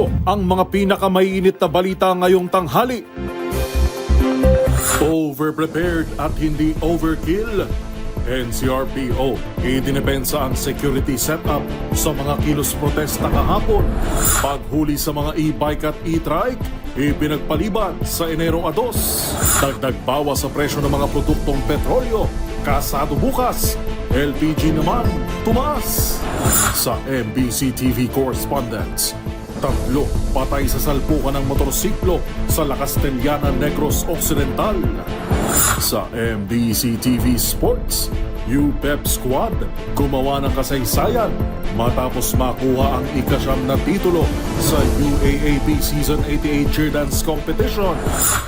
narito ang mga pinakamainit na balita ngayong tanghali. Overprepared at hindi overkill. NCRPO, idinipensa ang security setup sa mga kilos protesta kahapon. Paghuli sa mga e-bike at e-trike, ipinagpaliban sa Enero 2. Dagdag bawas sa presyo ng mga produktong petrolyo, kasado bukas. LPG naman, tumaas. Sa MBC TV correspondents, 3 patay sa salpukan ng motorsiklo sa La Castellana, Negros Occidental. Sa MBC TV Sports, UPEP Squad gumawa ng kasaysayan matapos makuha ang ika-9 na titulo sa UAAP Season 88 Cheer Dance Competition.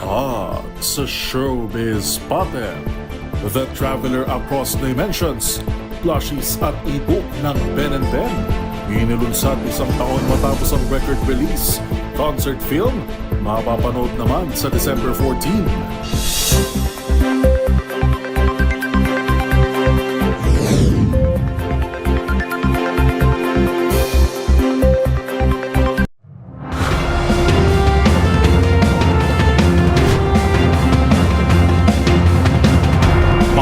At sa Showbiz Pattern, The Traveler Across Dimensions, plushies at e-book ng Ben & Ben. Inilunsad 1 taon matapos ang record release. Concert film, mapapanood naman sa December 14.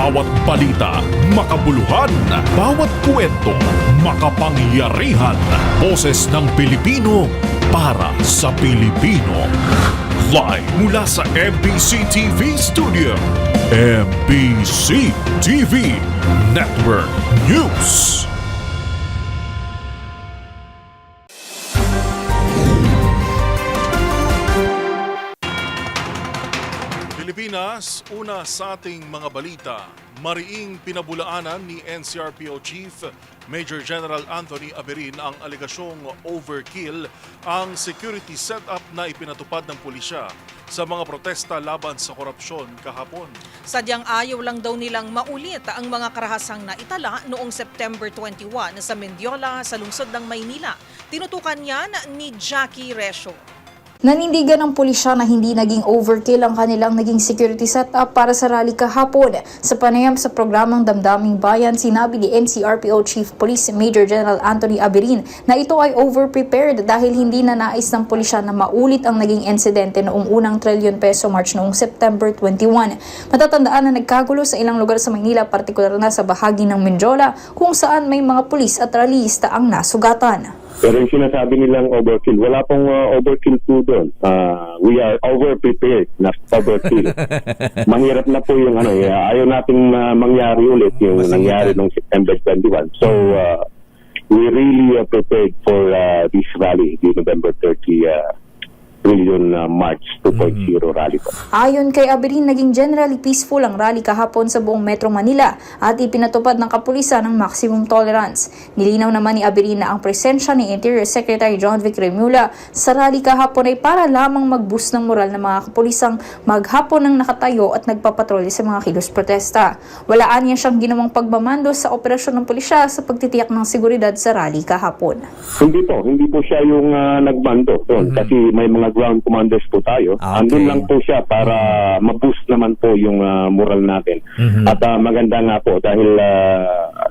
Bawat balita, makabuluhan. Bawat kwento, makapangyarihan. Boses ng Pilipino para sa Pilipino. Live mula sa MBC TV Studio. MBC TV Network News. Pilipinas, una sa ating mga balita. Mariing pinabulaanan ni NCRPO Chief Major General Anthony Aberin ang alegasyong overkill ang security setup na ipinatupad ng pulisya sa mga protesta laban sa korupsyon kahapon. Sadyang ayaw lang daw nilang maulit ang mga karahasang naitala noong September 21 sa Mendiola sa lungsod ng Maynila. Tinutukan yan ni Jackie Resio. Nanindigan ng pulisya na hindi naging overkill ang kanilang naging security setup para sa rally kahapon. Sa panayam sa programang Damdaming Bayan, sinabi ni NCRPO Chief Police Major General Anthony Aberin na ito ay overprepared dahil hindi na nais ng pulisya na maulit ang naging insidente noong unang trilyon peso march noong September 21. Matatandaan na nagkagulo sa ilang lugar sa Maynila, partikular na sa bahagi ng Mendiola kung saan may mga pulis at rallyista ang nasugatan. Pero yung sinasabi nilang overkill, wala pong overkill po doon. We are over-prepared na overkill. Mahirap na po yung ayaw nating mangyari ulit yung nangyari noong September 21. So, we really prepared for this rally, the November 30 Trillion March 2.0 rally po. Ayon kay Aberin, naging generally peaceful ang rally kahapon sa buong Metro Manila at ipinatupad ng kapulisan ng maximum tolerance. Nilinaw naman ni Aberin na ang presensya ni Interior Secretary John Vic Remulla sa rally kahapon ay para lamang mag-boost ng moral ng mga kapulisang maghapon ng nakatayo at nagpapatrolya sa mga kilos protesta. Walaan niya siyang ginawang pagmamando sa operasyon ng pulisya sa pagtitiyak ng seguridad sa rally kahapon. Hindi po siya yung nagmando doon kasi may mga ground commanders po tayo. Okay. Andun lang po siya para ma-boost naman po yung moral natin. At maganda nga po dahil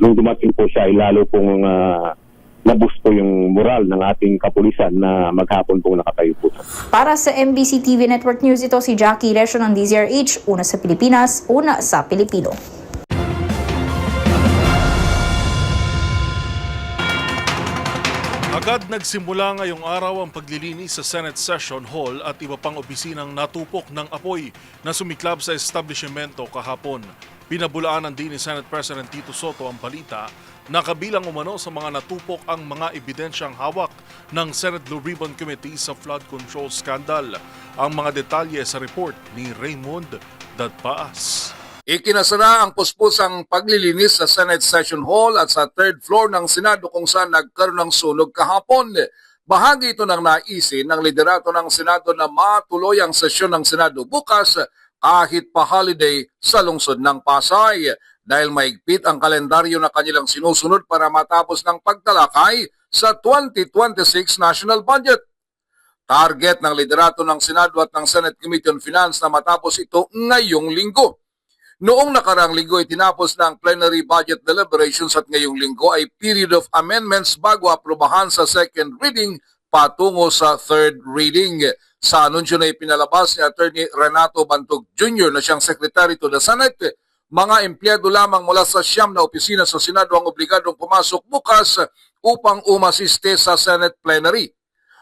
nung dumating po siya, lalo pong na-boost po yung moral ng ating kapulisan na maghapon pong nakatayo po. Para sa MBC TV Network News, ito si Jackie Resio ng DZRH, una sa Pilipinas, una sa Pilipino. Agad nagsimula ngayong araw ang paglilinis sa Senate Session Hall at iba pang opisinang natupok ng apoy na sumiklab sa establishmento kahapon. Pinabulaanan din ni Senate President Tito Soto ang balita na kabilang umano sa mga natupok ang mga ebidensyang hawak ng Senate Blue Ribbon Committee sa flood control scandal. Ang mga detalye sa report ni Raymond Dadpaas. Ikinasara ang puspusang paglilinis sa Senate Session Hall at sa third floor ng Senado kung saan nagkaroon ng sunog kahapon. Bahagi ito ng naisin ng liderato ng Senado na matuloy ang sesyon ng Senado bukas kahit pa holiday sa lungsod ng Pasay dahil maigpit ang kalendaryo na kanilang sinusunod para matapos ng pagtalakay sa 2026 national budget. Target ng liderato ng Senado at ng Senate Committee on Finance na matapos ito ngayong linggo. Noong nakarang linggo ay tinapos ng plenary budget deliberations at ngayong linggo ay period of amendments bago aprubahan sa second reading patungo sa third reading. Sa anunsyo na ipinalabas ni Attorney Renato Bantog Jr. na siyang Secretary to the Senate, mga empleyado lamang mula sa 9 na opisina sa Senado ang obligadong pumasok bukas upang umasiste sa Senate plenary.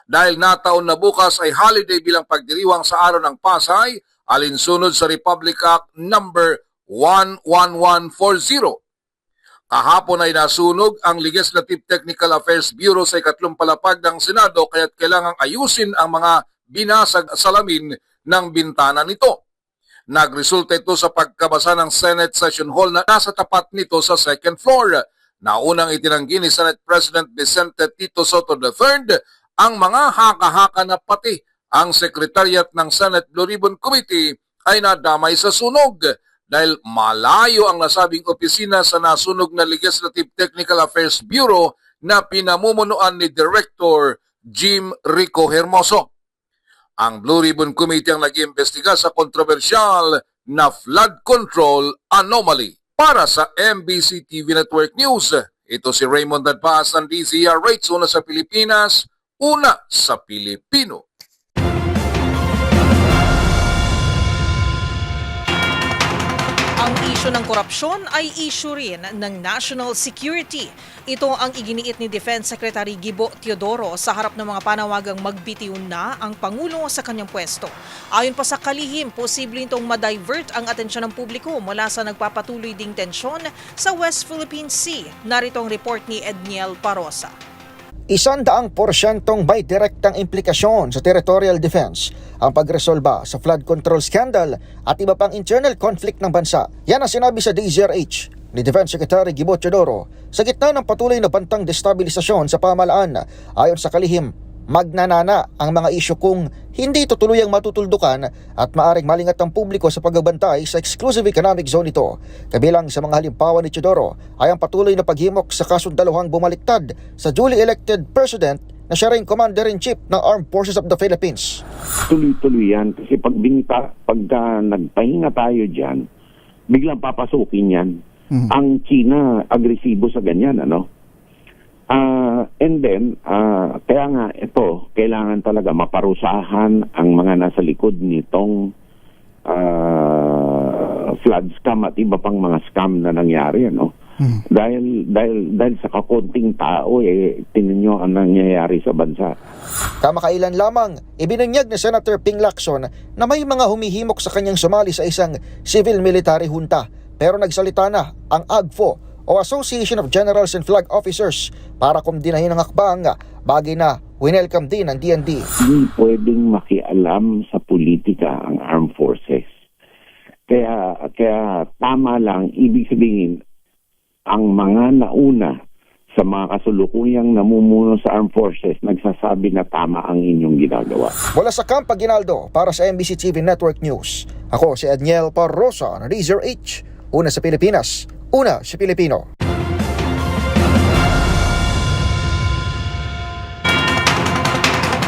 Dahil nataon na bukas ay holiday bilang pagdiriwang sa araw ng Pasay, alinsunod sa Republic Act number 11140. Kahapon ay nasunog ang Legislative Technical Affairs Bureau sa ikatlong palapag ng Senado kaya't kailangang ayusin ang mga binasag salamin ng bintana nito. Nagresulta ito sa pagkabasa ng Senate Session Hall na nasa tapat nito sa second floor. Naunang itinanggi ni Senate President Vicente Tito Soto III ang mga haka-haka na pati ang Secretariat ng Senate Blue Ribbon Committee ay nadamay sa sunog dahil malayo ang nasabing opisina sa nasunog na Legislative Technical Affairs Bureau na pinamumunuan ni Director Jim Rico Hermoso. Ang Blue Ribbon Committee ang nag-iimbestiga sa kontrobersyal na flood control anomaly. Para sa MBC TV Network News, ito si Raymond Dadpaas ng DZRH, una sa Pilipinas, una sa Pilipino. Ang isyu ng korupsyon ay isyu rin ng national security. Ito ang iginiit ni Defense Secretary Gibo Teodoro sa harap ng mga panawagang magbitiw na ang Pangulo sa kanyang pwesto. Ayon pa sa kalihim, posibleng itong ma-divert ang atensyon ng publiko mula sa nagpapatuloy ding tensyon sa West Philippine Sea. Narito ang report ni Edniel Parosa. 100% may direktang implikasyon sa territorial defense ang pagresolba sa flood control scandal at iba pang internal conflict ng bansa. Yan ang sinabi sa DZRH ni Defense Secretary Gibo Teodoro sa gitna ng patuloy na bantang destabilisasyon sa pamahalaan. Ayon sa kalihim, magnanana ang mga isyu kung hindi tutuluyang matutuldukan at maaring malingat ang publiko sa pagbabantay sa exclusive economic zone ito. Kabilang sa mga halimbawa ni Teodoro ay ang patuloy na paghimok sa kasundaluhang bumaliktad sa duly elected president na siya rin Commander-in-Chief ng Armed Forces of the Philippines. Tuloy-tuloy yan kasi pagka nagpahinga tayo dyan, biglang papasukin yan. Ang China agresibo sa ganyan, ano? And then, kaya nga ito, kailangan talaga maparusahan ang mga nasa likod nitong flood scam at iba pang mga scam na nangyari, ano? Dahil sa kakunting tao, tingnan nyo ang nangyayari sa bansa. Kamakailan lamang, ibinunyag ni Senator Ping Lacson na may mga humihimok sa kanyang sumali sa isang civil-military junta. Pero nagsalita na ang AGFO o Association of Generals and Flag Officers para kumdinahin ang hakbang, bagay na winelcome din ng DND. Hindi pwedeng makialam sa politika ang armed forces. Kaya tama lang, ibig sabihin, ang mga nauna sa mga kasulukuyang namumuno sa armed forces nagsasabi na tama ang inyong ginagawa. Mula sa Camp Aguinaldo para sa MBC TV Network News, ako si Edniel Parosa ng DZRH, una sa Pilipinas, una sa Pilipino.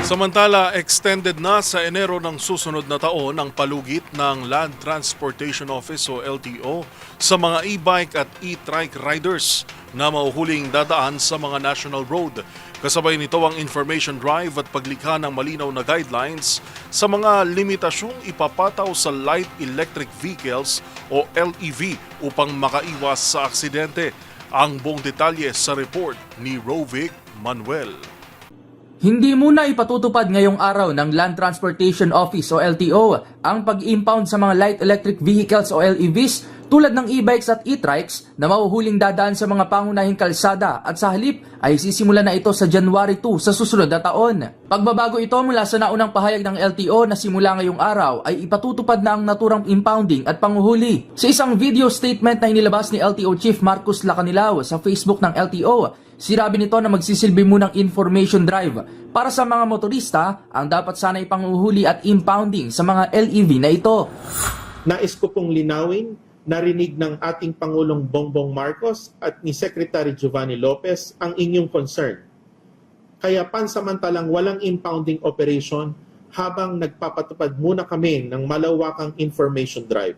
Samantala, extended na sa Enero ng susunod na taon ang palugit ng Land Transportation Office o LTO sa mga e-bike at e-trike riders na mauhuling dadaan sa mga national road. Kasabay nito ang information drive at paglikha ng malinaw na guidelines sa mga limitasyong ipapataw sa light electric vehicles o LEV upang makaiwas sa aksidente. Ang buong detalye sa report ni Rovic Manuel. Hindi muna ipatutupad ngayong araw ng Land Transportation Office o LTO ang pag-impound sa mga light electric vehicles o LEVs tulad ng e-bikes at e-trikes na mahuhuling dadaan sa mga pangunahing kalsada at sa halip ay sisimula na ito sa January 2 sa susunod na taon. Pagbabago ito mula sa naunang pahayag ng LTO na simula ngayong araw ay ipatutupad na ang naturang impounding at panguhuli. Sa isang video statement na inilabas ni LTO Chief Marcos Lacanilao sa Facebook ng LTO, sinabi nito na magsisilbi munang information drive para sa mga motorista ang dapat sana ipanguhuli at impounding sa mga LEV na ito. Nais ko pong linawin, narinig ng ating Pangulong Bongbong Marcos at ni Secretary Giovanni Lopez ang inyong concern. Kaya pansamantalang walang impounding operation habang nagpapatupad muna kami ng malawakang information drive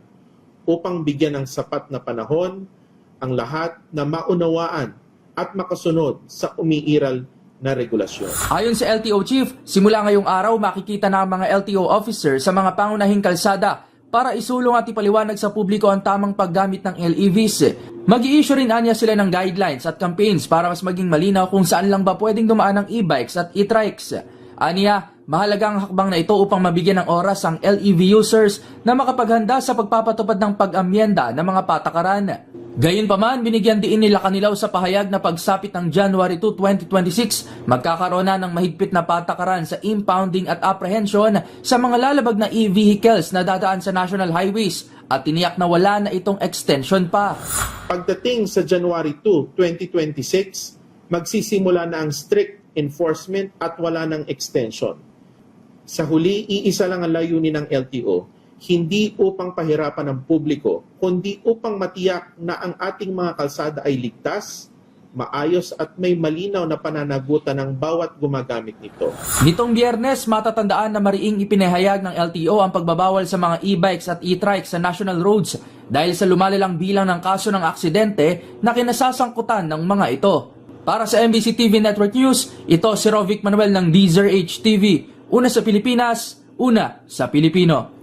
upang bigyan ng sapat na panahon ang lahat na maunawaan at makasunod sa umiiral na regulasyon. Ayon sa LTO Chief, simula ngayong araw makikita na ang mga LTO officer sa mga pangunahing kalsada para isulong at ipaliwanag sa publiko ang tamang paggamit ng LEVs. Mag-i-issue rin anya sila ng guidelines at campaigns para mas maging malinaw kung saan lang ba pwedeng dumaan ng e-bikes at e-trikes. Aniya, mahalaga ang hakbang na ito upang mabigyan ng oras ang LEV users na makapaghanda sa pagpapatupad ng pag-amyenda ng mga patakaran. Gayunpaman, binigyan din nila Kanilaw sa pahayag na pagsapit ng January 2, 2026, magkakaroon na ng mahigpit na patakaran sa impounding at apprehension sa mga lalabag na e-vehicles na dadaan sa national highways at tiniyak na wala na itong extension pa. Pagdating sa January 2, 2026, magsisimula na ang strict enforcement at wala ng extension. Sa huli, iisa lang ang layunin ng LTO, hindi upang pahirapan ng publiko, kundi upang matiyak na ang ating mga kalsada ay ligtas, maayos at may malinaw na pananagutan ng bawat gumagamit nito. Nitong Biyernes, matatandaan na mariing ipinahayag ng LTO ang pagbabawal sa mga e-bikes at e-trikes sa national roads dahil sa lumalalang bilang ng kaso ng aksidente na kinasasangkutan ng mga ito. Para sa MBC TV Network News, ito si Rovic Manuel ng DZRH TV. Una sa Pilipinas, una sa Pilipino.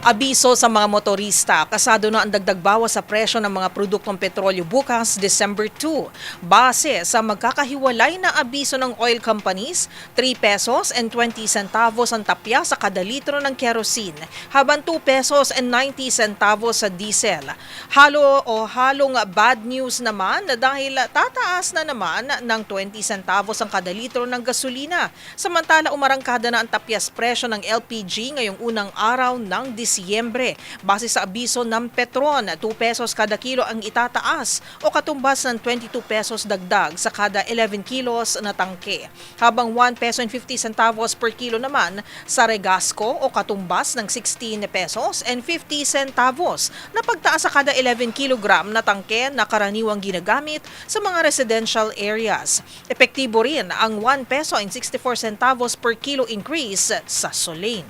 Abiso sa mga motorista, kasado na ang dagdag bawas sa presyo ng mga produktong petrolyo bukas, December 2. Base sa magkakahiwalay na abiso ng oil companies, 3 pesos and 20 centavos ang tapya sa kada litro ng kerosene, habang 2 pesos and 90 centavos sa diesel. Halong bad news naman dahil tataas na naman ng 20 centavos ang kada litro ng gasolina. Samantala umarangkada na ang tapyas presyo ng LPG ngayong unang araw ng Disyembre. Base sa abiso ng Petron, 2 pesos kada kilo ang itataas o katumbas ng 22 pesos dagdag sa kada 11 kilos na tangke. Habang 1 peso and 50 centavos per kilo naman sa Regasco o katumbas ng 16 pesos and 50 centavos na pagtaas sa kada 11 kilogram na tangke na karaniwang ginagamit sa mga residential areas. Epektibo rin ang 1 peso and 64 centavos per kilo increase sa Solein.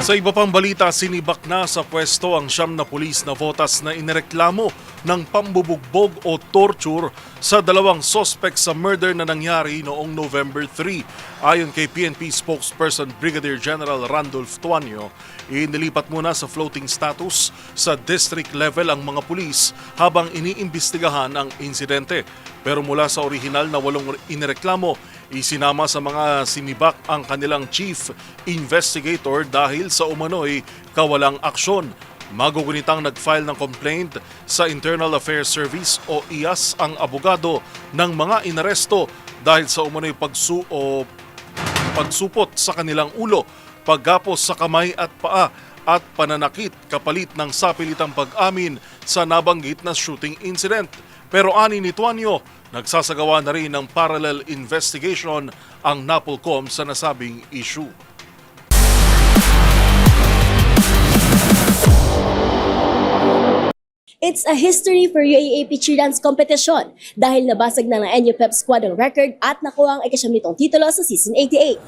Sa iba pang balita, sinibak na sa pwesto ang 9 na pulis na votas na inireklamo ng pambubugbog o torture sa 2 sospek sa murder na nangyari noong November 3. Ayon kay PNP spokesperson Brigadier General Randolph Tuanyo, inilipat muna sa floating status sa district level ang mga pulis habang iniimbestigahan ang insidente. Pero mula sa orihinal na 8 inireklamo, isinama sa mga sinibak ang kanilang chief investigator dahil sa umano'y kawalang aksyon. Magugunitang nag-file ng complaint sa Internal Affairs Service o IAS ang abogado ng mga inaresto dahil sa umano'y pagsupot sa kanilang ulo, paggapos sa kamay at paa at pananakit kapalit ng sapilitang pag-amin sa nabanggit na shooting incident. Pero ani ni Tuanyo, nagsasagawa na rin ng parallel investigation ang NAPOLCOM sa nasabing issue. It's a history for UAAP cheerdance competition dahil nabasag na ng NUPEP squad ang record at nakuha ang 9 nitong titulo sa season 88.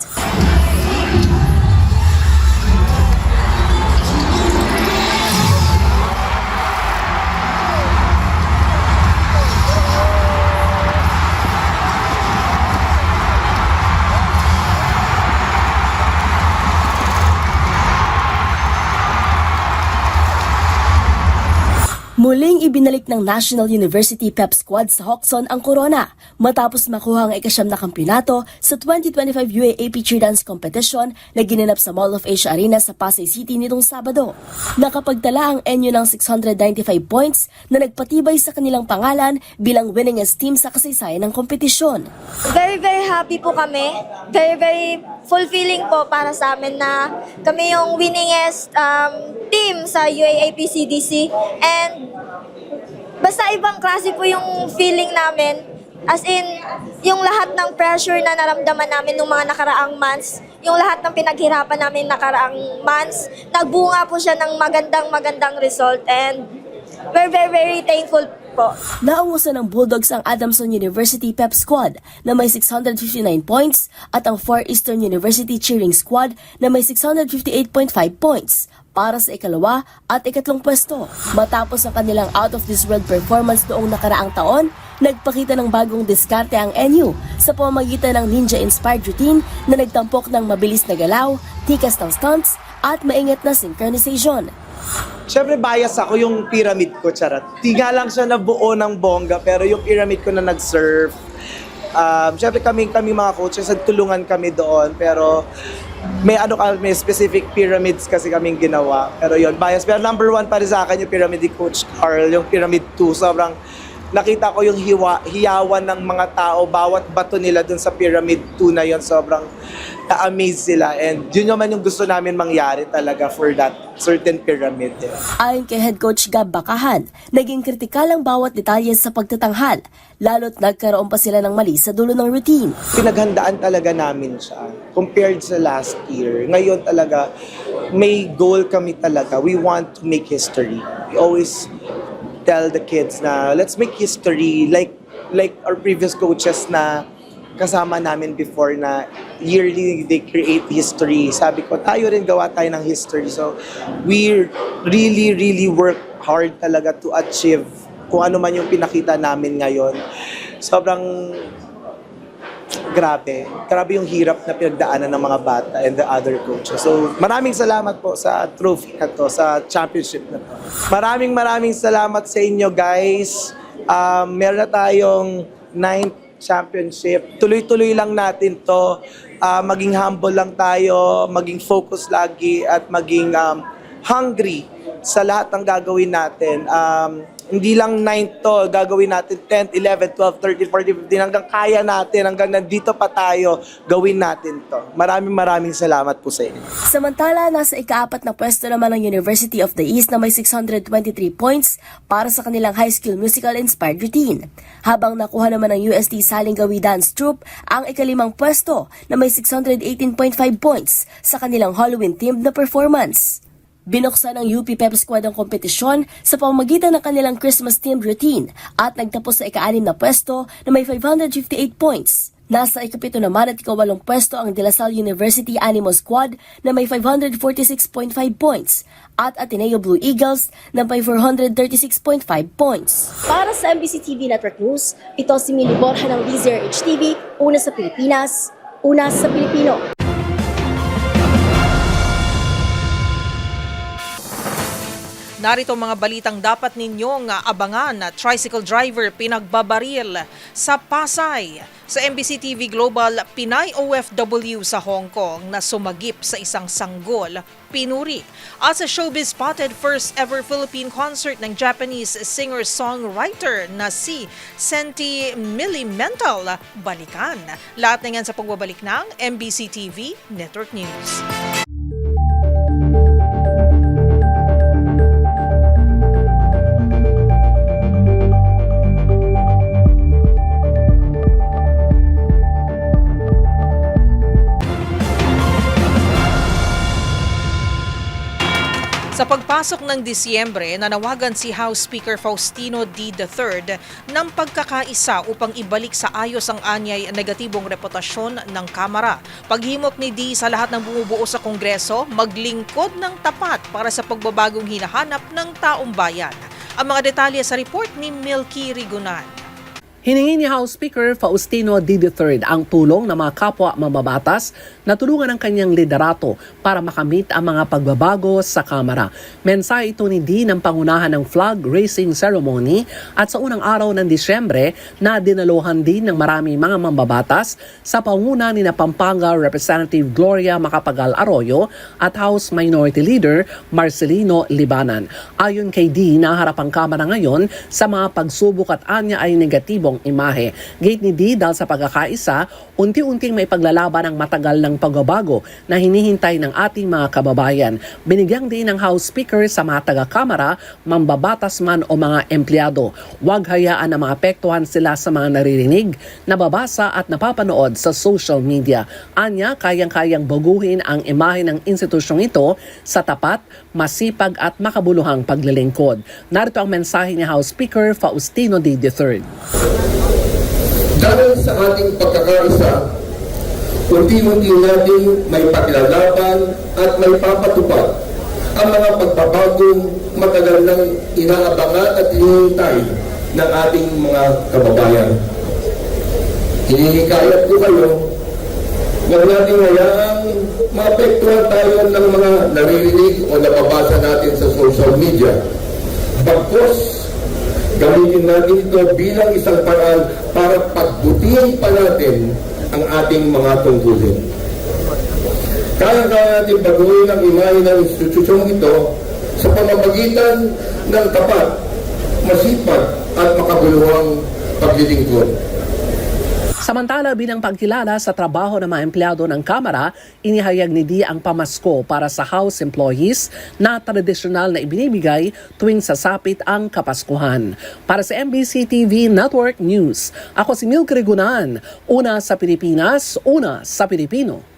Muling ibinalik ng National University Pep Squad sa Hoxton ang korona matapos makuha ang 9 na kampiyonato sa 2025 UAAP Cheerdance Competition na ginanap sa Mall of Asia Arena sa Pasay City nitong Sabado. Nakapagtala ang NU ng 695 points na nagpatibay sa kanilang pangalan bilang winningest team sa kasaysayan ng kompetisyon. Very, very happy po kami. Very, very fulfilling po para sa amin na kami yung winningest team sa UAAP CDC. And basta ibang klase po yung feeling namin. As in, yung lahat ng pressure na naramdaman namin nung mga nakaraang months, yung lahat ng pinaghirapan namin nakaraang months, nagbunga po siya ng magandang result. And we're very, very thankful po. Naungusan ng Bulldogs ang Adamson University Pep Squad na may 659 points at ang Far Eastern University Cheering Squad na may 658.5 points para sa ikalawa at ikatlong pwesto. Matapos ang kanilang out-of-this-world performance noong nakaraang taon, nagpakita ng bagong diskarte ang NU sa pamamagitan ng ninja-inspired routine na nagtampok ng mabilis na galaw, tikas ng stunts at maingat na synchronization. Siyempre bias ako yung pyramid ko, charot. Di nga lang siya nabuo ng bongga, pero yung pyramid ko na nag-surf. Siyempre kami mga coaches, nagtulungan kami doon, pero may specific pyramids kasi kaming ginawa. Pero yun, bias. Pero number 1 pa rin sa akin yung pyramid ni Coach Carl, yung pyramid 2. Sobrang nakita ko yung hiyawan ng mga tao, bawat bato nila dun sa pyramid 2 na yun, sobrang na-amaze sila. And yun naman yung gusto namin mangyari talaga for that certain pyramid. Ayon kay Head Coach Gab Bakahan, naging kritikal ang bawat detalye sa pagtatanghal, lalo't nagkaroon pa sila ng mali sa dulo ng routine. Pinaghandaan talaga namin siya compared sa last year. Ngayon talaga, may goal kami talaga. We want to make history. We always tell the kids na let's make history like our previous coaches na kasama namin before na yearly they create history. Sabi ko, tayo rin gawa tayo ng history. So, we really work hard talaga to achieve kung ano man yung pinakita namin ngayon. Sobrang grabe yung hirap na pinagdaanan ng mga bata and the other coaches. So, maraming salamat po sa trophy na to, sa championship na to. Maraming salamat sa inyo, guys. Meron na tayong 9th championship. Tuloy-tuloy lang natin to. Maging humble lang tayo, maging focus lagi, at maging hungry sa lahat ng gagawin natin. Hindi lang 9 to, gagawin natin 10, 11, 12, 13, 14, 15, hanggang kaya natin, hanggang nandito pa tayo, gawin natin to. Maraming salamat po sa inyo. Samantala, nasa ika-4 na pwesto naman ng University of the East na may 623 points para sa kanilang high school musical inspired routine. Habang nakuha naman ng UST Salingawi Dance Troupe ang ika-5 pwesto na may 618.5 points sa kanilang Halloween themed na performance. Binuksan ng UP Pep Squad ang kompetisyon sa pamamagitan ng kanilang Christmas-themed routine at nagtapos sa ika-6 na pwesto na may 558 points. Nasa ika-7 naman at ika-8 pwesto ang De La Salle University Animo Squad na may 546.5 points at Ateneo Blue Eagles na may 436.5 points. Para sa MBC TV Network News, ito si Mili Borja ng DZRH TV, una sa Pilipinas, una sa Pilipino. Narito mga balitang dapat ninyong abangan. Tricycle driver pinagbabaril sa Pasay. Sa MBC TV Global, Pinay OFW sa Hong Kong na sumagip sa isang sanggol, pinuri. At sa Showbiz Spotted, first ever Philippine concert ng Japanese singer-songwriter na si Senti Milimental balikan. Lahat na yan sa pagbabalik ng MBC TV Network News. Sa pagpasok ng Disyembre, nanawagan si House Speaker Faustino D. III ng pagkakaisa upang ibalik sa ayos ang anyay negatibong reputasyon ng Kamara. Paghimok ni D sa lahat ng bumubuo sa Kongreso, maglingkod ng tapat para sa pagbabagong hinahanap ng taong bayan. Ang mga detalye sa report ni Milky Rigunan. Hiningi ni House Speaker Faustino D. III ang tulong ng mga kapwa mambabatas na tulungan ang kanyang liderato para makamit ang mga pagbabago sa Kamara. Mensahe ito ni D ng pangunahan ng flag raising ceremony at sa unang araw ng Disyembre na dinaluhan din ng marami mga mambabatas sa panguna ni na Pampanga Representative Gloria Macapagal Arroyo at House Minority Leader Marcelino Libanan. Ayon kay D, naharap ang Kamara ngayon sa mga pagsubok at anya ay negatibong negatibong imahe. Gate ni D dahil sa pagkakaisa, unti-unting may paglalaban ang matagal ng pagbabago na hinihintay ng ating mga kababayan. Binigyang din ng House Speaker sa mga taga-kamara, mambabatas man o mga empleyado. Huwag hayaan na maapektuhan sila sa mga naririnig, nababasa at napapanood sa social media. Anya, kayang-kayang baguhin ang imahe ng institusyong ito sa tapat, masipag at makabuluhang paglilingkod. Narito ang mensahe ni House Speaker Faustino D. III. Dahil sa ating pagkakaisa, unti-unti natin may paglalaban at may papatupad ang mga pagbabagong matagal nang inaabangan at hinihintay ng ating mga kababayan. Hinihikayat ko kayo, huwag natin hayaang maapektuhan tayo ng mga naririnig o nababasa natin sa social media. Bagkus, gamitin natin ito bilang isang paraan para pagbutihin pa natin ang ating mga tungkulin. Kaya natin baguhin ang imahe ng institusyong ito sa pamamagitan ng tapat, masipag at makabuluhang paglilingkod. Samantala, bilang pagkilala sa trabaho ng mga empleyado ng Kamara, inihayag ni D ang pamasko para sa House employees na tradisyonal na ibinibigay tuwing sasapit ang Kapaskuhan. Para sa MBC TV Network News, ako si Milk Regunan, una sa Pilipinas, una sa Pilipino.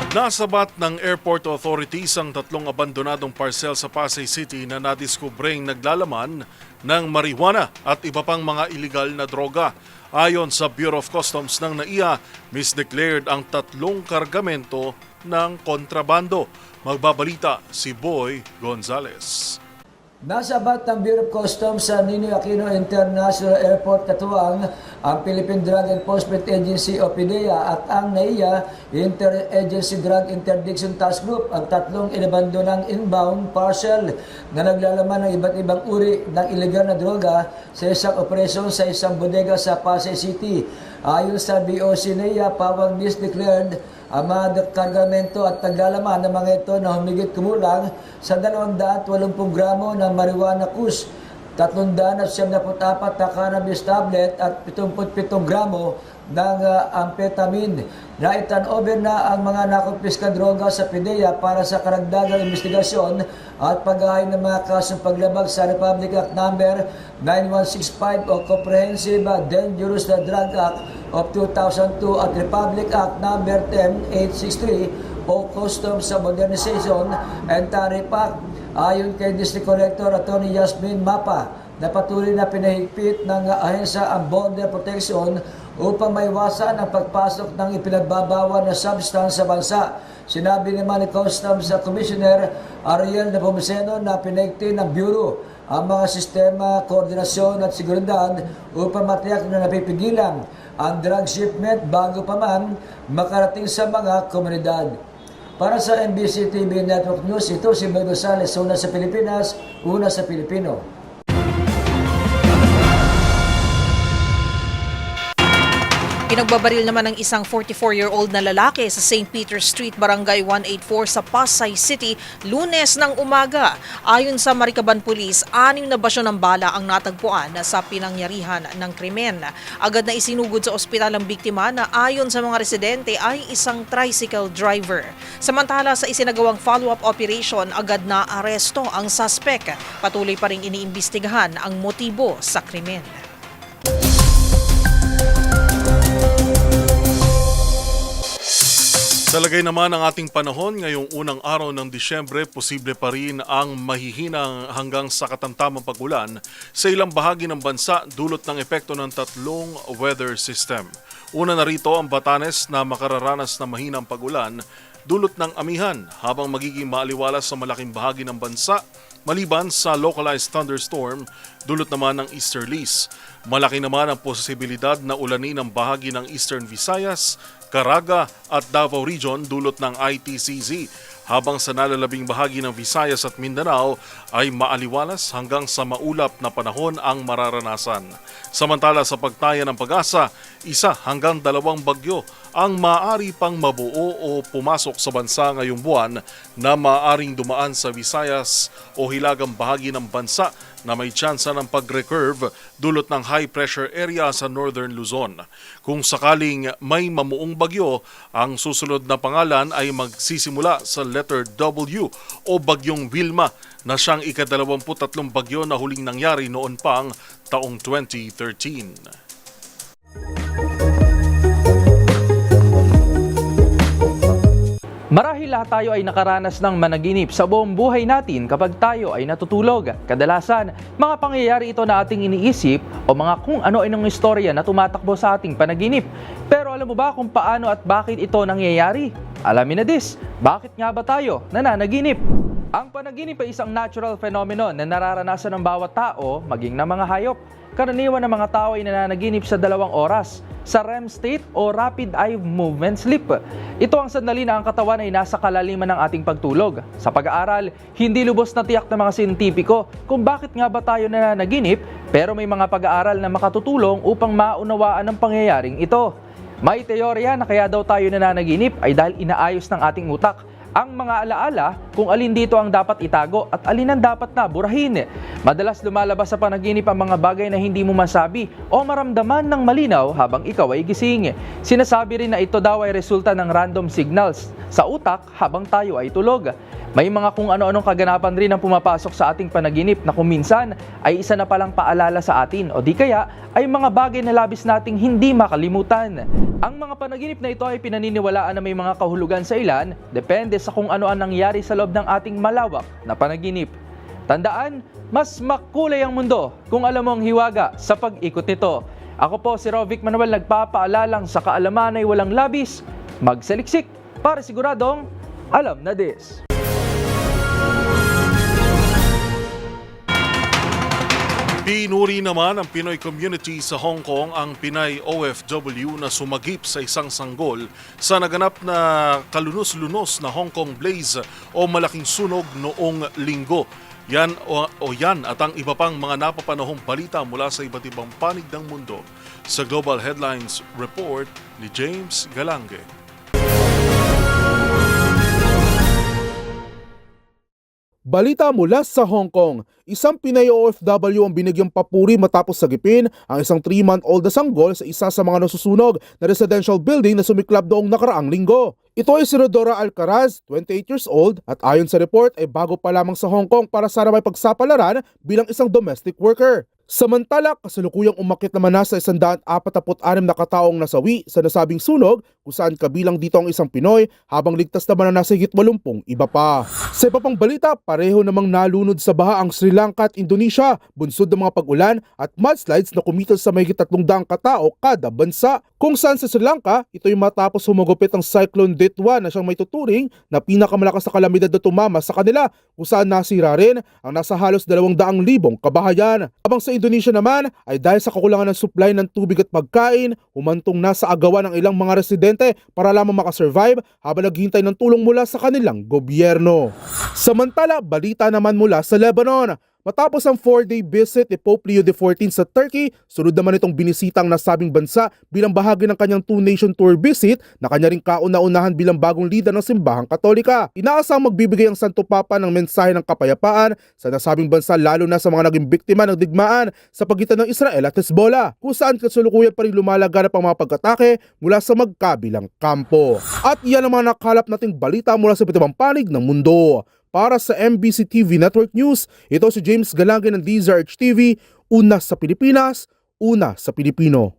Nasabat ng Airport Authorities ang 3 abandonadong parcel sa Pasay City na nadiskubreng naglalaman ng marijuana at iba pang mga iligal na droga. Ayon sa Bureau of Customs ng NAIA, misdeclared ang 3 kargamento ng kontrabando. Magbabalita si Boy Gonzales. Nasabat ng Bureau of Customs sa Ninoy Aquino International Airport katuwang ang Philippine Drug Enforcement Agency o PDEA at ang NAIA Inter-Agency Drug Interdiction Task Group ang 3 inabandonang inbound parcel na naglalaman ng iba't ibang uri ng illegal na droga sa isang operasyon sa isang bodega sa Pasay City. Ayon sa BOC NAIA, pawang misdeclared ang mga kargamento at naglalaman ng mga ito na humigit kumulang sa 280 gramo ng marijuana kush, 374 na cannabis tablet at 77 gramo ng amphetamine. Naitan-over na ang mga nakumpiskang droga sa PDEA para sa karagdagang investigasyon at paghahay ng mga kasong paglabag sa Republic Act No. 9165 o Comprehensive Dangerous Drug Act of 2002 at Republic Act No. 10863 o Customs Modernization and Tariff Act. Ayon kay District Collector Atty. Yasmin Mapa, na patuloy na pinahigpit ng ahensya ang border protection upang maiwasan ang pagpasok ng ipinagbabawal na substance sa bansa. Sinabi naman ni Customs Commissioner Ariel Nepomuceno na pinahigpit ng Bureau ang mga sistema, koordinasyon at seguridad upang matiyak na napipigilan ang drug shipment bago pa man makarating sa mga komunidad. Para sa MBC TV Network News, ito si Boy Gonzales, una sa Pilipinas, una sa Pilipino. Pinagbabaril naman ng isang 44-year-old na lalaki sa St. Peter Street, Barangay 184 sa Pasay City, Lunes ng umaga. Ayon sa Maricaban Police, 6 na basyon ng bala ang natagpuan sa pinangyarihan ng krimen. Agad na isinugod sa ospital ang biktima na ayon sa mga residente ay isang tricycle driver. Samantala sa isinagawang follow-up operation, agad na aresto ang suspect. Patuloy pa rin iniimbestigahan ang motibo sa krimen. Sa lagay naman ng ating panahon, ngayong unang araw ng Disyembre, posible pa rin ang mahihinang hanggang sa katamtamang pag-ulan sa ilang bahagi ng bansa dulot ng epekto ng 3 weather system. Una na rito ang Batanes na makararanas ng mahinang pag-ulan dulot ng amihan habang magiging maaliwalas sa malaking bahagi ng bansa maliban sa localized thunderstorm dulot naman ng easterlies. Malaki naman ang posibilidad na ulanin ang bahagi ng Eastern Visayas, Caraga at Davao Region dulot ng ITCZ, habang sa nalalabing bahagi ng Visayas at Mindanao ay maaliwalas hanggang sa maulap na panahon ang mararanasan. Samantala sa pagtaya ng Pag-asa, 1 hanggang 2 bagyo ang maaari pang mabuo o pumasok sa bansa ngayong buwan na maaaring dumaan sa Visayas o hilagang bahagi ng bansa na may tsansa ng pag-recurve dulot ng high pressure area sa northern Luzon. Kung sakaling may mamuong bagyo, ang susunod na pangalan ay magsisimula sa letter W o Bagyong Vilma na siyang ika-23 bagyo na huling nangyari noon pang taong 2013. Marahil lahat tayo ay nakaranas ng managinip sa buong buhay natin kapag tayo ay natutulog. Kadalasan, mga pangyayari ito na ating iniisip o mga kung ano-anong istorya na tumatakbo sa ating panaginip. Pero alam mo ba kung paano at bakit ito nangyayari? Alamin na this, bakit nga ba tayo nananaginip? Ang panaginip ay isang natural phenomenon na nararanasan ng bawat tao, maging ng mga hayop. Karaniwan ng mga tao ay nananaginip sa 2 oras, sa REM state o Rapid Eye Movement Sleep. Ito ang sandali na ang katawan ay nasa kalaliman ng ating pagtulog. Sa pag-aaral, hindi lubos na tiyak ng mga siyentipiko kung bakit nga ba tayo nananaginip, pero may mga pag-aaral na makatutulong upang maunawaan ang pangyayaring ito. May teorya na kaya daw tayo nananaginip ay dahil inaayos ng ating utak ang mga alaala kung alin dito ang dapat itago at alin ang dapat na burahin. Madalas lumalabas sa panaginip ang mga bagay na hindi mo masabi o maramdaman ng malinaw habang ikaw ay gising. Sinasabi rin na ito daw ay resulta ng random signals sa utak habang tayo ay tulog. May mga kung ano-anong kaganapan rin ang pumapasok sa ating panaginip na kung minsan ay isa na palang paalala sa atin o di kaya ay mga bagay na labis nating hindi makalimutan. Ang mga panaginip na ito ay pinaniniwalaan na may mga kahulugan sa ilan, depende sa kung ano ang nangyari sa loob ng ating malawak na panaginip. Tandaan, mas makulay ang mundo kung alam mo ang hiwaga sa pag-ikot nito. Ako po si Rovic Manuel, nagpapaalalang sa kaalaman ay walang labis, magsaliksik para siguradong alam na this. Pinuri naman ng Pinoy community sa Hong Kong ang Pinay OFW na sumagip sa isang sanggol sa naganap na kalunos-lunos na Hong Kong Blaze o malaking sunog noong linggo. Yan at ang iba pang mga napapanahong balita mula sa iba't ibang panig ng mundo sa Global Headlines Report ni James Galange. Balita mula sa Hong Kong, isang Pinay OFW ang binigyang papuri matapos sagipin ang isang 3-month-old na sanggol sa isa sa mga nasusunog na residential building na sumiklab noong nakaraang linggo. Ito ay si Rodora Alcaraz, 28 years old, at ayon sa report ay bago pa lamang sa Hong Kong para sana may pagsapalaran bilang isang domestic worker. Samantala, kasalukuyang umakyat naman na sa 146 na kataong nasawi sa nasabing sunog kung saan kabilang dito ang isang Pinoy habang ligtas naman na nasa higit 80 iba pa. Sa iba pang balita, pareho namang nalunod sa baha ang Sri Lanka at Indonesia, bunsod ng mga pag-ulan at mudslides na kumitos sa mahigit 300 katao kada bansa. Kung saan sa Sri Lanka, ito'y matapos humagupit ang Cyclone Detwa na siyang may tuturing na pinakamalakas na kalamidad na tumama sa kanila kung saan nasira rin ang nasa halos 200,000 kabahayan. Habang sa Indonesia naman ay dahil sa kakulangan ng supply ng tubig at pagkain, humantong na sa agawan ng ilang mga residente para lamang makasurvive habang naghihintay ng tulong mula sa kanilang gobyerno. Samantala, balita naman mula sa Lebanon. Matapos ang 4-day visit ni Pope Leo XIV sa Turkey, sunod naman itong binisita ang nasabing bansa bilang bahagi ng kanyang 2-nation tour visit na kanya ring kauna-unahan bilang bagong leader ng simbahang Katolika. Inaasang magbibigay ang Santo Papa ng mensahe ng kapayapaan sa nasabing bansa lalo na sa mga naging biktima ng digmaan sa pagitan ng Israel at Hezbollah, kung saan kasalukuyan pa rin lumalaganap ang mga pag-atake mula sa magkabilang kampo. At iyan ang mga nakalap nating balita mula sa iba't ibang panig ng mundo. Para sa MBC TV Network News, ito si James Galange ng DZRH TV, una sa Pilipinas, una sa Pilipino.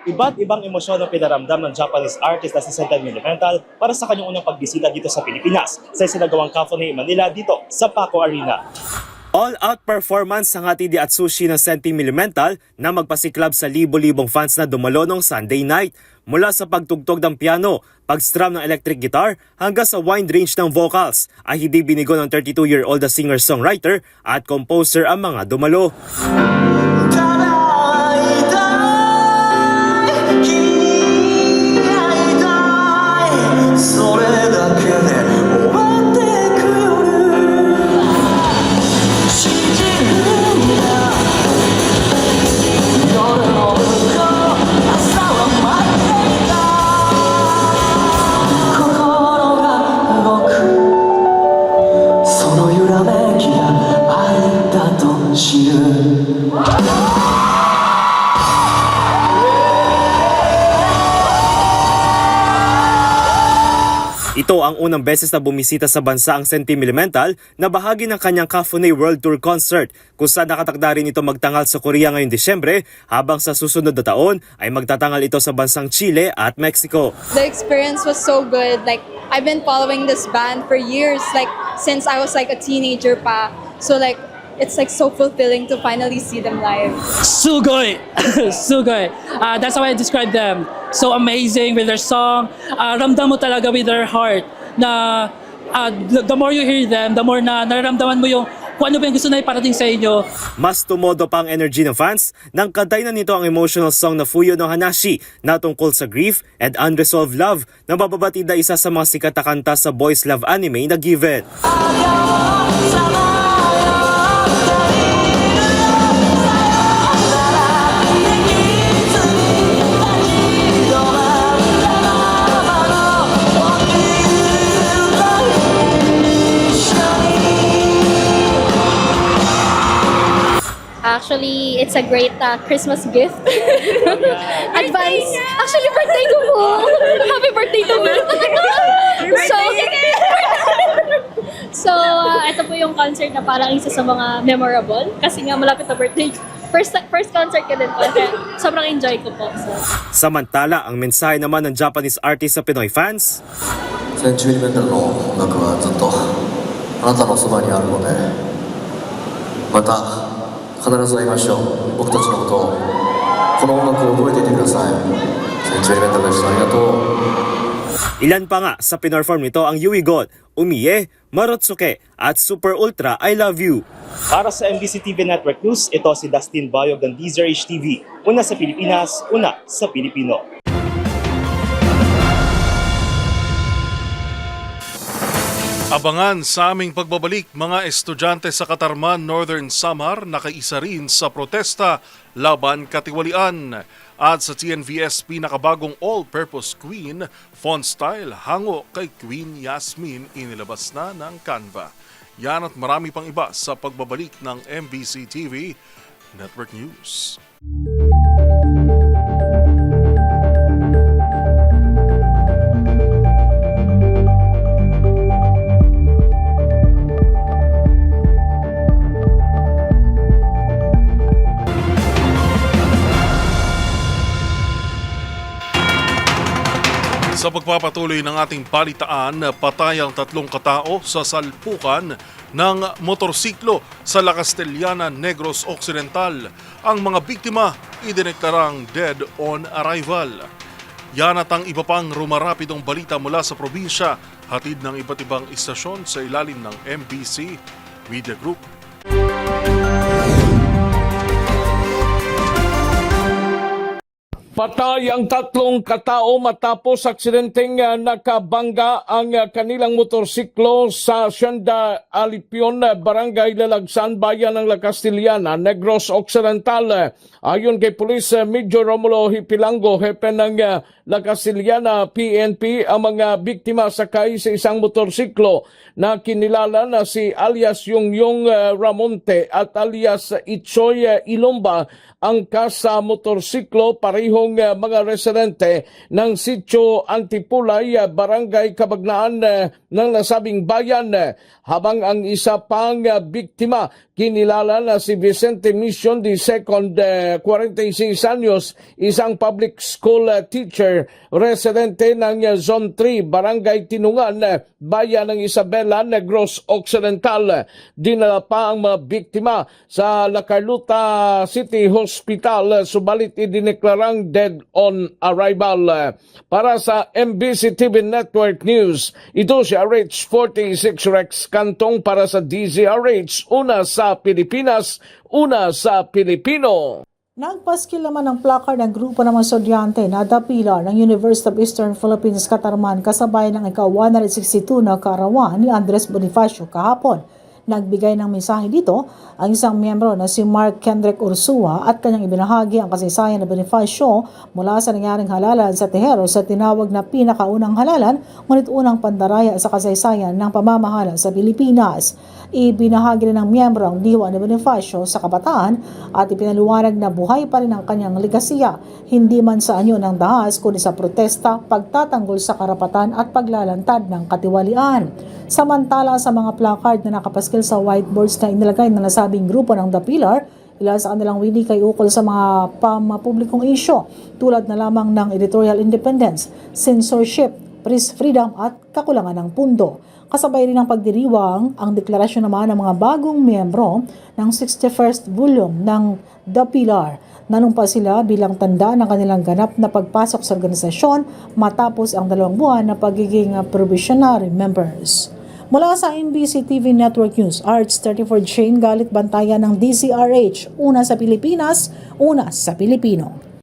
Iba't ibang emosyon ang pinaramdam ng Japanese artist na si Sentai Milimental para sa kanyang unang pagbisita dito sa Pilipinas sa isinagawang Cafe Manila dito sa Paco Arena. All-out performance ang hatid at sushi ng Sentai Milimental na magpasiklab sa libo-libong fans na dumalo nung Sunday night. Mula sa pagtugtog ng piano, pag-strum ng electric guitar, hanggang sa wide range ng vocals, ay hindi binigo ng 32-year-old na singer-songwriter at composer ang mga dumalo. 気が愛だと知る Ito ang unang beses na bumisita sa bansa ang Sentimental na bahagi ng kanyang Cafuné World Tour Concert kung saan nakatakda rin ito magtangal sa Korea ngayong Disyembre habang sa susunod na taon ay magtatangal ito sa bansang Chile at Mexico. The experience was so good. Like, I've been following this band for years, like since I was like a teenager pa. So like, it's like so fulfilling to finally see them live. Sugoi! Sugoi! That's how I describe them. So amazing with their song. Ramdam mo talaga with their heart na the more you hear them, the more na nararamdaman mo yung kung ano ba yung gusto na iparating sa inyo. Mas tumodo pa ang energy ng fans nang kantay na nito ang emotional song na Fuyo no Hanashi na tungkol sa grief and unresolved love na mababatid na isa sa mga sikat na kanta sa boys love anime na Given. Actually, it's a great Christmas gift. Advance. Actually, birthday ko po. Happy birthday to me. So, ito po yung concert na parang isa sa mga memorable. Kasi nga malapit na birthday ko. First concert ko din po. Kaya sobrang enjoy ko po. So. Samantala, ang mensahe naman ng Japanese artist sa Pinoy fans, Sentimentalの音楽はずっとあなたのそばにあるので、また必ず会いましょう。僕たちのことを、この音楽を覚えていてください。Sentimental でした。ありがとう。 Ilan pa nga sa pinorform nito ang Yui God, Umiye, Marotsuke at Super Ultra I Love You. Para sa MBC TV Network News, ito si Dustin Bayog ng DZRH TV. Una sa Pilipinas, una sa Pilipino. Abangan sa aming pagbabalik mga estudyante sa Katarman, Northern Samar nakaisa rin sa protesta laban katiwalian. At sa TNVS pinakabagong all-purpose queen, font style hango kay Queen Yasmin inilabas na ng Canva. Yan at marami pang iba sa pagbabalik ng MBC TV Network News. Sa pagpapatuloy ng ating balitaan, patay ang 3 katao sa salpukan ng motorsiklo sa La Castellana, Negros Occidental. Ang mga biktima idineklarang dead on arrival. Yan at ang iba pang rumarapidong balita mula sa probinsya, hatid ng iba't ibang istasyon sa ilalim ng MBC Media Group. Patay ang 3 katao matapos aksidenteng nakabangga ang kanilang motorsiklo sa Hacienda Alipion, Barangay Lalagsan, Bayan ng La Castellana, Negros Occidental. Ayon kay Police Major Romulo Hipilango, hepe ng La Castellana PNP, ang mga biktima sakay sa isang motorsiklo na kinilala na si alias Yongyong Ramonte at alias Itsoy Ilomba. Angkas sa motorsiklo, parehong mga residente ng Sitio Antipulay, Barangay Kabagnaan ng nasabing bayan. Habang ang isa pang biktima, kinilala na si Vicente Mission II, 46 anyos, isang public school teacher, residente ng Zone 3, Barangay Tinungan, Bayan ng Isabela, Negros Occidental. Dinala pa ang mga biktima sa La Carlota City Hospital, subalit idineklarang dead on arrival. Para sa MBC TV Network News, ito si RH46 Rex Cantong para sa DZRH, una sa Pilipinas, una sa Pilipino. Nagpaskil naman ang placard ng grupo ng mga estudyante na dapila ng University of Eastern Philippines Katarman kasabay ng ika-162 na kaarawan ni Andres Bonifacio kahapon. Nagbigay ng mensahe dito ang isang miyembro na si Mark Kendrick Ursua at kanyang ibinahagi ang kasaysayan na benepisyo mula sa nangyaring halalan sa Tejero sa tinawag na pinakaunang halalan ngunit unang pandaraya sa kasaysayan ng pamamahala sa Pilipinas. Ibinahagi rin ng miyembro ang diwa ni Bonifacio sa kabataan at ipinaliwanag na buhay pa rin ang kanyang legasiya, hindi man sa anyo ng dahas kundi sa protesta, pagtatanggol sa karapatan at paglalantad ng katiwalian. Samantala sa mga placard na nakapaskil sa whiteboards na inilagay ng nasabing grupo ng The Pillar, ilan sa kanilang wini kay ukol sa mga pamapublikong isyo tulad na lamang ng editorial independence, censorship, press freedom at kakulangan ng pundo. Kasabay rin ng pagdiriwang ang deklarasyon naman ng mga bagong miyembro ng 61st volume ng The Pillar. Nanumpa sila bilang tanda ng kanilang ganap na pagpasok sa organisasyon matapos ang 2 buwan na pagiging probationary members. Mula sa MBC TV Network News, Arts 34 Shane Galit bantayan ng DZRH, una sa Pilipinas, una sa Pilipino.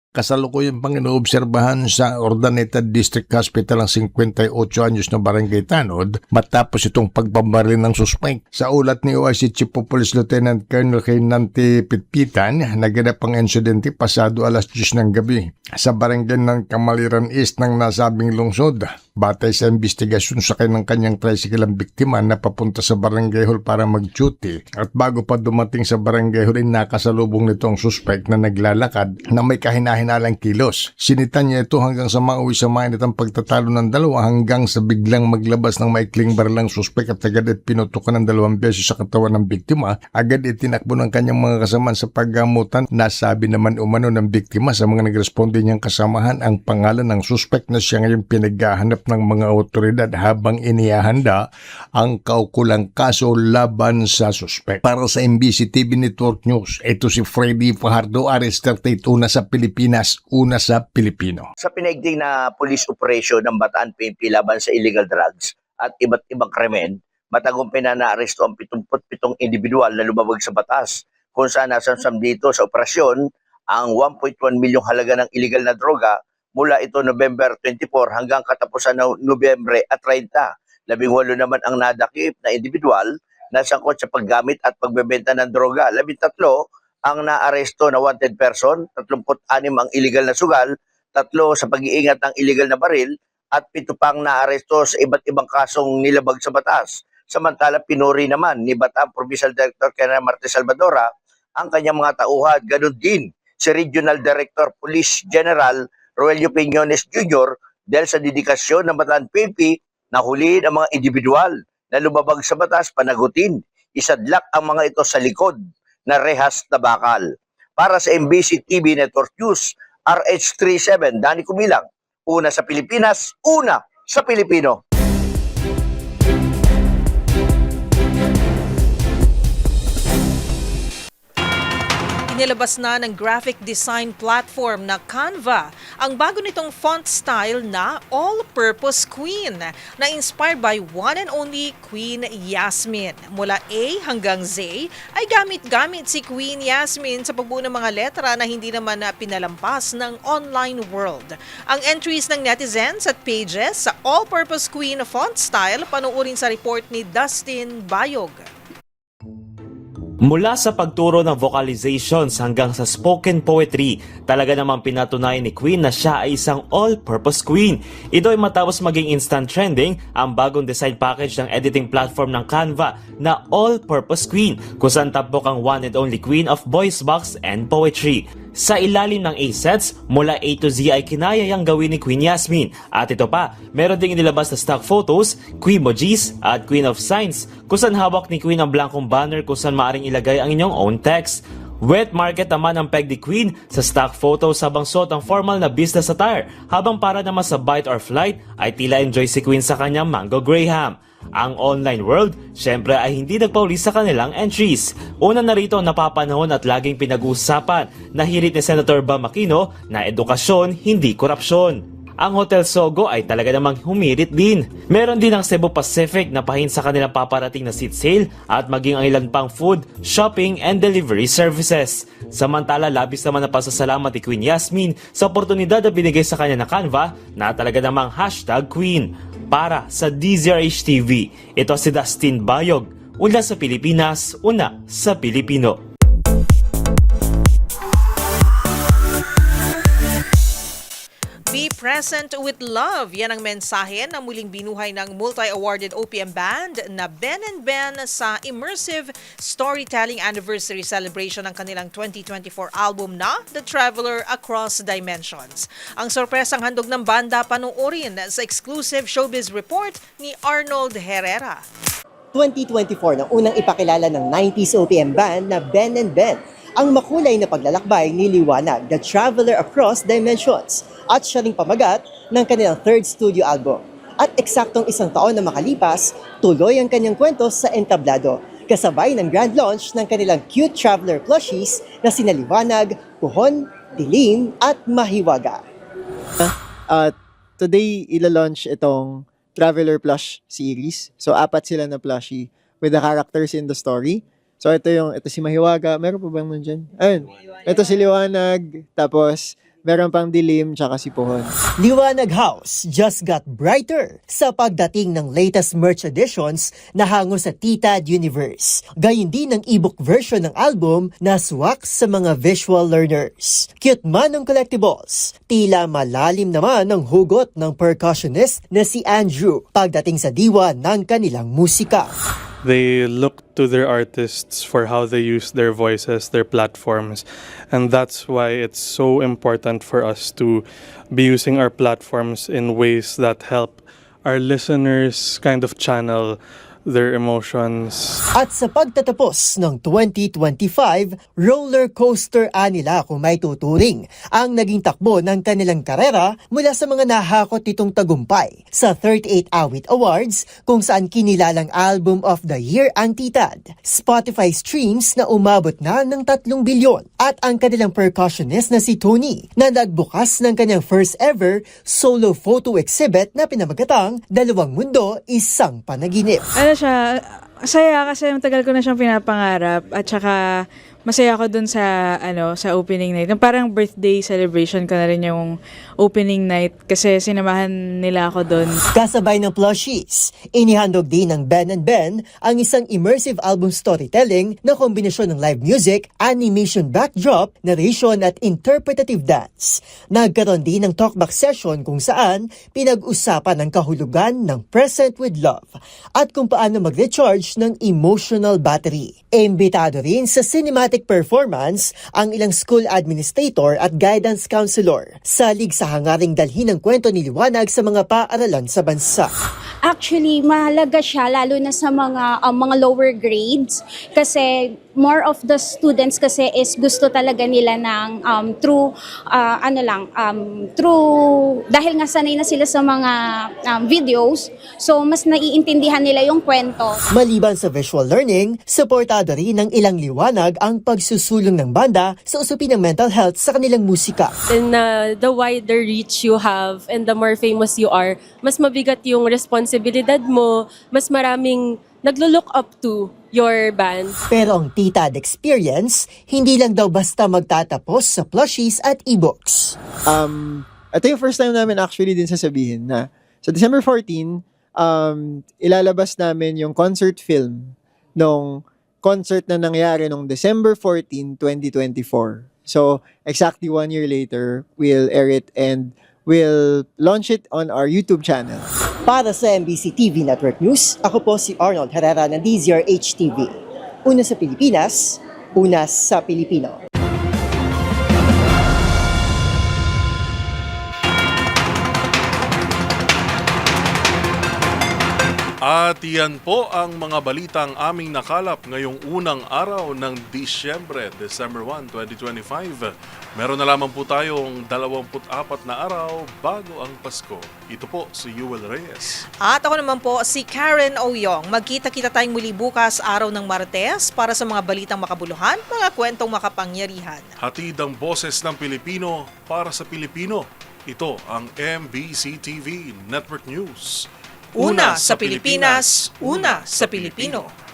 Kasalukuyan pang inoobserbahan sa Urdaneta District Hospital ang 58 anyos na barangay tanod matapos itong pagbabaril ng suspect. Sa ulat ni OIC Chief of Police Lieutenant Colonel Nante Pitpitan, naganap ang insidente pasado alas 10 ng gabi sa barangay ng Kamaliran East ng nasabing lungsod. Batay sa investigasyon sa kanyang tricycle ang biktima na papunta sa barangay hall para mag-duty at bago pa dumating sa barangay hall ay nakasalubong nito ang suspect na naglalakad na may kahina-hinalang kilos. Sinitan niya ito hanggang sa mauwi sa mainit ang pagtatalo ng dalawa hanggang sa biglang maglabas ng maikling barilang suspect at agad at pinutukan ng 2 beses sa katawan ng biktima. Agad itinakbo ng kanyang mga kasamahan sa paggamutan. Nasabi naman umano ng biktima sa mga nagresponde niyang kasamahan ang pangalan ng suspect na siya ngayon pinaghahanap ng mga otoridad habang inihahanda ang kaukulang kaso laban sa suspect. Para sa MBC TV Network News, ito si Freddy Fajardo, Arrest 38, una sa Pilipinas, una sa Pilipino. Sa pinaigting na police operation ng Bataan PNP laban sa illegal drugs at iba't ibang krimen, matagumpay na naaresto ang 77 individual na lumabag sa batas kung saan nasamsam dito sa operasyon ang 1.1 milyong halaga ng illegal na droga mula ito November 24 hanggang katapusan ng Nobyembre at 30. 18 naman ang nadakip na individual na sangkot sa paggamit at pagbebenta ng droga. 13 ang naaresto na wanted person, 36 ang illegal na sugal, 3 sa pag-iingat ng illegal na baril, at 7 pang naaresto sa iba't ibang kasong nilabag sa batas. Samantala, pinuri naman ni Bataan Provincial Director Colonel Marte Salvadora ang kanyang mga tauhan. Ganun din si Regional Director Police General Roelio Piñones Jr. dahil sa dedikasyon ng Bataan PNP na huliin ang mga individual na lumabag sa batas, panagutin. Isadlak ang mga ito sa likod na rehas na bakal. Para sa MBC TV Network News, RH37, Danny Kumilang, una sa Pilipinas, una sa Pilipino. Inilabas na ng graphic design platform na Canva ang bago nitong font style na All-Purpose Queen na inspired by one and only Queen Yasmin. Mula A hanggang Z ay gamit-gamit si Queen Yasmin sa pagbuo ng mga letra na hindi naman pinalampas ng online world. Ang entries ng netizens at pages sa All-Purpose Queen font style panoorin sa report ni Dustin Bayog. Mula sa pagturo ng vocalizations hanggang sa spoken poetry, talaga namang pinatunayan ni Queen na siya ay isang all-purpose queen. Ito ay matapos maging instant trending ang bagong design package ng editing platform ng Canva na All-Purpose Queen, kung saan tampok ang one and only queen of voice box and poetry. Sa ilalim ng A-sets, mula A to Z ay kinayayang gawin ni Queen Yasmin. At ito pa, meron ding inilabas na stock photos, Queemojis at Queen of Signs, kung saan hawak ni Queen ang blankong banner kung saan maaring ilagay ang inyong own text. Wet market naman ang peg ni Queen sa stock photos habang suot ang formal na business attire, habang para naman sa bite or flight ay tila enjoy si Queen sa kanyang Mango Graham. Ang online world, syempre ay hindi nagpauli sa kanilang entries. Una na rito napapanahon at laging pinag-uusapan na hirit ni Senator Bam Aquino na edukasyon, hindi korupsyon. Ang Hotel Sogo ay talaga namang humirit din. Meron din ang Cebu Pacific na pahin sa kanilang paparating na seat sale at maging ang ilan pang food, shopping and delivery services. Samantala, labis naman na pasasalamat ni Queen Yasmin sa oportunidad na binigay sa kanya na Canva na talaga namang #Queen. Para sa DZRH TV, ito si Dustin Bayog, Una sa Pilipinas, una sa Pilipino. Be present with love. Yan ang mensahe na muling binuhay ng multi-awarded OPM band na Ben and Ben sa immersive storytelling anniversary celebration ng kanilang 2024 album na The Traveler Across Dimensions. Ang sorpresang handog ng banda panoorin sa exclusive showbiz report ni Arnold Herrera. 2024 nang unang ipakilala ng 90s OPM band na Ben and Ben. Ang makulay na paglalakbay niliwanag The Traveler Across Dimensions at siya ring pamagat ng kanilang third studio album. At eksaktong isang taon na makalipas, tuloy ang kanyang kwento sa entablado, kasabay ng grand launch ng kanilang cute Traveler plushies na sina Liwanag, Puhon, Dilim at Mahiwaga. Today, ila-launch itong Traveler Plush series. So, 4 sila na plushie with the characters in the story. So, ito si Mahiwaga. Meron pa bang nun dyan? Ayun. Ito si Liwanag. Tapos, meron pang Dilim, tsaka si Puhon. Liwanag House just got brighter sa pagdating ng latest merch editions na hango sa Titad Universe. Gayun din ang ebook version ng album na swak sa mga visual learners. Cute man ng collectibles. Tila malalim naman ang hugot ng percussionist na si Andrew pagdating sa diwa ng kanilang musika. They look to their artists for how they use their voices, their platforms. And that's why it's so important for us to be using our platforms in ways that help our listeners kind of channel their emotions. At sa pagtatapos ng 2025, roller coaster nila kung may tuturing ang naging takbo ng kanilang karera mula sa mga nahakot nitong tagumpay sa 38 Awit Awards kung saan kinilalang Album of the Year ang Titad, Spotify streams na umabot na ng 3 bilyon at ang kanilang percussionist na si Tony na nagbukas ng kanyang first ever solo photo exhibit na pinamagatang Dalawang Mundo, Isang Panaginip. Ano siya, masaya kasi matagal ko na siyang pinapangarap at saka masaya ako dun sa sa opening night. Parang birthday celebration ko na rin yung opening night kasi sinamahan nila ako dun. Kasabay ng plushies, inihandog din ng Ben and Ben ang isang immersive album storytelling na kombinasyon ng live music, animation backdrop, narration at interpretative dance. Nagkaroon din ng talkback session kung saan pinag-usapan ang kahulugan ng present with love at kung paano mag-recharge ng emotional battery. Imbitado rin sa cinematic performance ang ilang school administrator at guidance counselor salig sa hangaring dalhin ng kwento ni Liwanag sa mga paaralan sa bansa. Actually, mahalaga siya lalo na sa mga lower grades kasi more of the students kasi is gusto talaga nila ng through dahil nga sanay na sila sa mga videos, so mas naiintindihan nila yung kwento. Maliban sa visual learning, suportado rin ng ilang Liwanag ang pagsusulong ng banda sa usapin ng mental health sa kanilang musika. And the wider reach you have and the more famous you are, mas mabigat yung responsibilidad mo, mas maraming naglo-look up to your band. Pero ang Titad experience, hindi lang daw basta magtatapos sa plushies at ebooks. Ito yung first time namin actually din sasabihin na sa December 14, ilalabas namin yung concert film nung concert na nangyari nung December 14, 2024. So, exactly 1 year later, we'll air it and we'll launch it on our YouTube channel. Para sa MBC TV Network News, ako po si Arnold Herrera ng DZRH TV. Una sa Pilipinas, una sa Pilipino. At yan po ang mga balitang aming nakalap ngayong unang araw ng Disyembre, December 1, 2025. Meron na lamang po tayong 24 na araw bago ang Pasko. Ito po si Yuel Reyes. At ako naman po si Karen Oyong. Magkita-kita tayong muli bukas araw ng Martes para sa mga balitang makabuluhan, mga kwentong makapangyarihan. Hatid ang boses ng Pilipino para sa Pilipino. Ito ang MBC TV Network News. Una sa Pilipinas, una sa Pilipino.